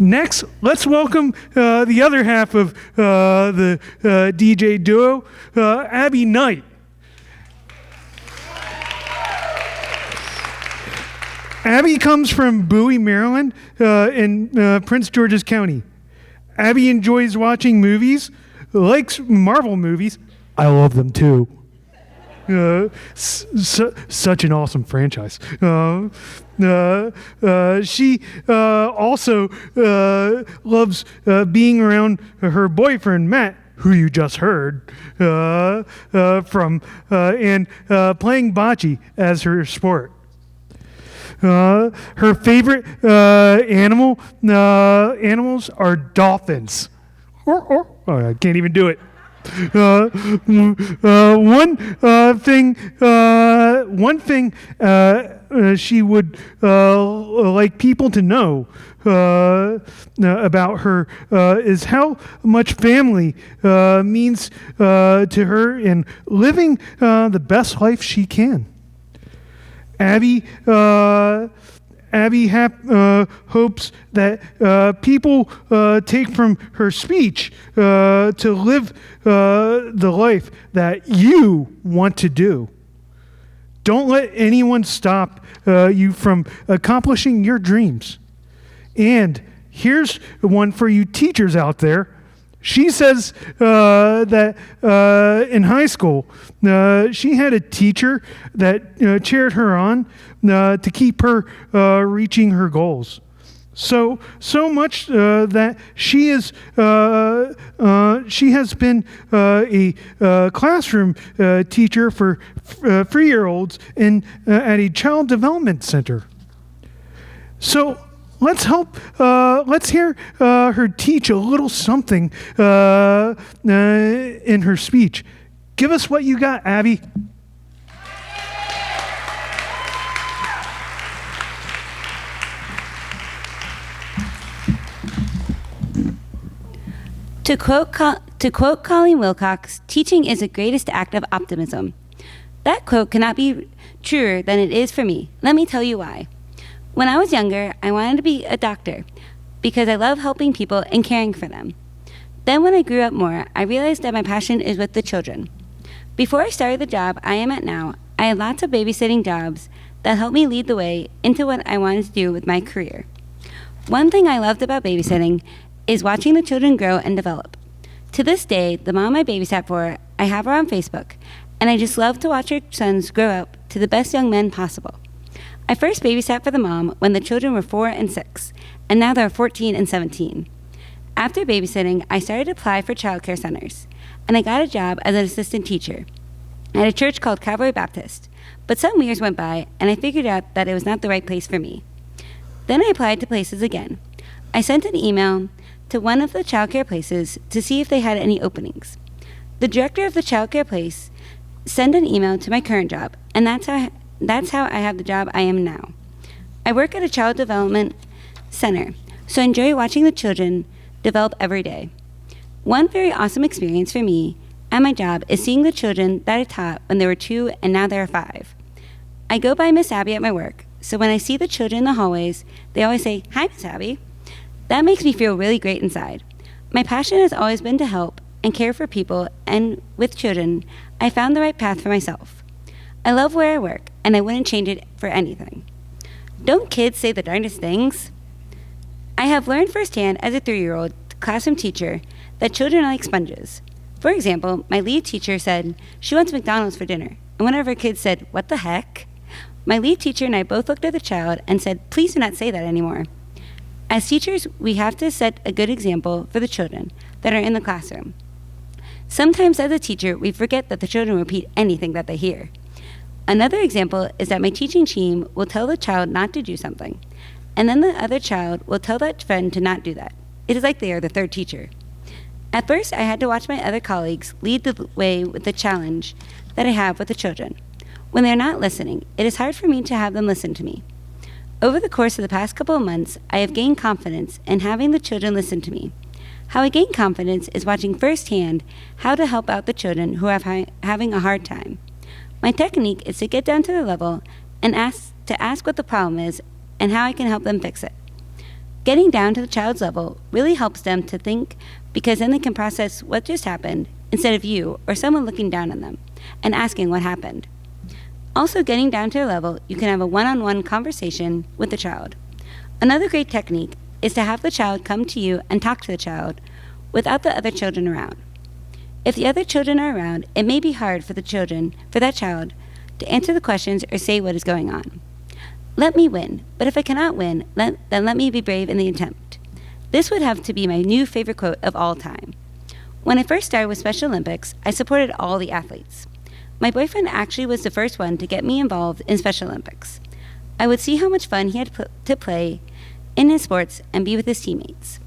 Next, let's welcome the other half of the DJ duo, Abby Knight. Abby comes from Bowie, Maryland, in Prince George's County. Abby enjoys watching movies, likes Marvel movies. I love them too. Such an awesome franchise. She also loves being around her boyfriend, Matt, who you just heard from, and playing bocce as her sport. Her favorite animals are dolphins. Oh, I can't even do it. One thing she would like people to know about her is how much family means to her in living the best life she can. Abby hopes that people take from her speech to live the life that you want to do. Don't let anyone stop you from accomplishing your dreams. And here's one for you teachers out there. She says that in high school, she had a teacher that cheered her on to keep her reaching her goals. So much that she has been a classroom teacher for 3-year-olds at a child development center. So let's hear her teach a little something in her speech. Give us what you got, Abby. To quote Colleen Wilcox, teaching is the greatest act of optimism. That quote cannot be truer than it is for me. Let me tell you why. When I was younger, I wanted to be a doctor because I love helping people and caring for them. Then when I grew up more, I realized that my passion is with the children. Before I started the job I am at now, I had lots of babysitting jobs that helped me lead the way into what I wanted to do with my career. One thing I loved about babysitting is watching the children grow and develop. To this day, the mom I babysat for, I have her on Facebook, and I just love to watch her sons grow up to the best young men possible. I first babysat for the mom when the children were 4 and 6, and now they're 14 and 17. After babysitting, I started to apply for childcare centers, and I got a job as an assistant teacher at a church called Calvary Baptist. But some years went by, and I figured out that it was not the right place for me. Then I applied to places again. I sent an email to one of the childcare places to see if they had any openings. The director of the childcare place sent an email to my current job, and that's how I have the job I am now. I work at a child development center, so I enjoy watching the children develop every day. One very awesome experience for me at my job is seeing the children that I taught when they were 2 and now they're 5. I go by Miss Abby at my work, so when I see the children in the hallways, they always say, "Hi, Miss Abby." That makes me feel really great inside. My passion has always been to help and care for people, and with children, I found the right path for myself. I love where I work, and I wouldn't change it for anything. Don't kids say the darndest things? I have learned firsthand as a 3-year-old classroom teacher that children are like sponges. For example, my lead teacher said she wants McDonald's for dinner, and one of her kids said, "What the heck?" My lead teacher and I both looked at the child and said, "Please do not say that anymore." As teachers, we have to set a good example for the children that are in the classroom. Sometimes as a teacher, we forget that the children repeat anything that they hear. Another example is that my teaching team will tell the child not to do something, and then the other child will tell that friend to not do that. It is like they are the third teacher. At first, I had to watch my other colleagues lead the way with the challenge that I have with the children. When they're not listening, it is hard for me to have them listen to me. Over the course of the past couple of months, I have gained confidence in having the children listen to me. How I gain confidence is watching firsthand how to help out the children who are having a hard time. My technique is to get down to their level and ask what the problem is and how I can help them fix it. Getting down to the child's level really helps them to think, because then they can process what just happened instead of you or someone looking down on them and asking what happened. Also, getting down to their level, you can have a one-on-one conversation with the child. Another great technique is to have the child come to you and talk to the child without the other children around. If the other children are around, it may be hard for that child, to answer the questions or say what is going on. Let me win, but if I cannot win, then let me be brave in the attempt. This would have to be my new favorite quote of all time. When I first started with Special Olympics, I supported all the athletes. My boyfriend actually was the first one to get me involved in Special Olympics. I would see how much fun he had to play in his sports and be with his teammates.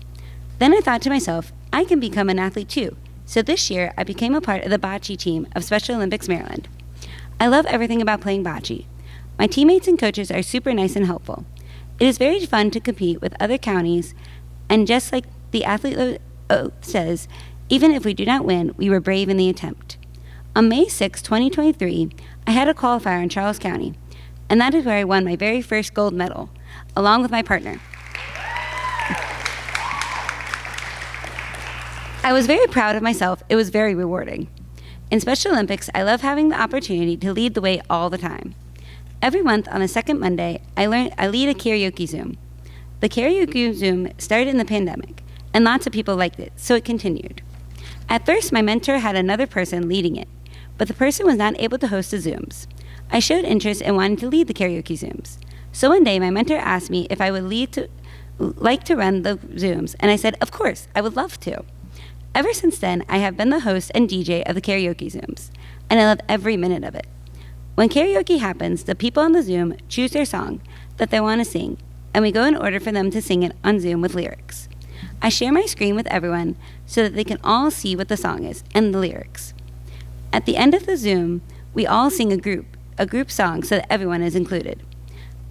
Then I thought to myself, I can become an athlete too. So this year, I became a part of the bocce team of Special Olympics Maryland. I love everything about playing bocce. My teammates and coaches are super nice and helpful. It is very fun to compete with other counties, and just like the athlete says, even if we do not win, we were brave in the attempt. On May 6, 2023, I had a qualifier in Charles County, and that is where I won my very first gold medal, along with my partner. I was very proud of myself. It was very rewarding. In Special Olympics, I love having the opportunity to lead the way all the time. Every month on the second Monday, I lead a karaoke Zoom. The karaoke Zoom started in the pandemic, and lots of people liked it, so it continued. At first, my mentor had another person leading it, but the person was not able to host the Zooms. I showed interest in wanting to lead the karaoke Zooms. So one day, my mentor asked me if I would like to run the Zooms, and I said, of course, I would love to. Ever since then, I have been the host and DJ of the karaoke Zooms, and I love every minute of it. When karaoke happens, the people on the Zoom choose their song that they want to sing, and we go in order for them to sing it on Zoom with lyrics. I share my screen with everyone so that they can all see what the song is and the lyrics. At the end of the Zoom, we all sing a group song so that everyone is included.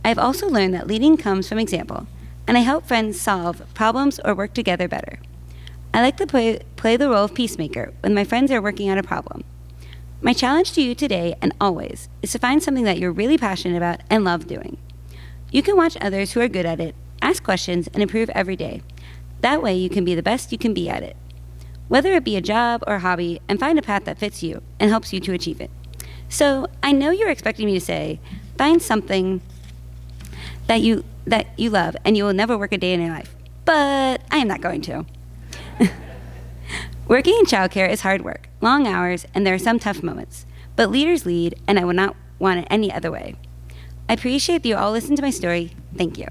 I have also learned that leading comes from example, and I help friends solve problems or work together better. I like to play the role of peacemaker when my friends are working on a problem. My challenge to you today and always is to find something that you're really passionate about and love doing. You can watch others who are good at it, ask questions, and improve every day. That way you can be the best you can be at it. Whether it be a job or a hobby, and find a path that fits you and helps you to achieve it. So I know you're expecting me to say, find something that you love and you will never work a day in your life. But I am not going to. Working in childcare is hard work, long hours, and there are some tough moments. But leaders lead, and I would not want it any other way. I appreciate that you all listened to my story. Thank you.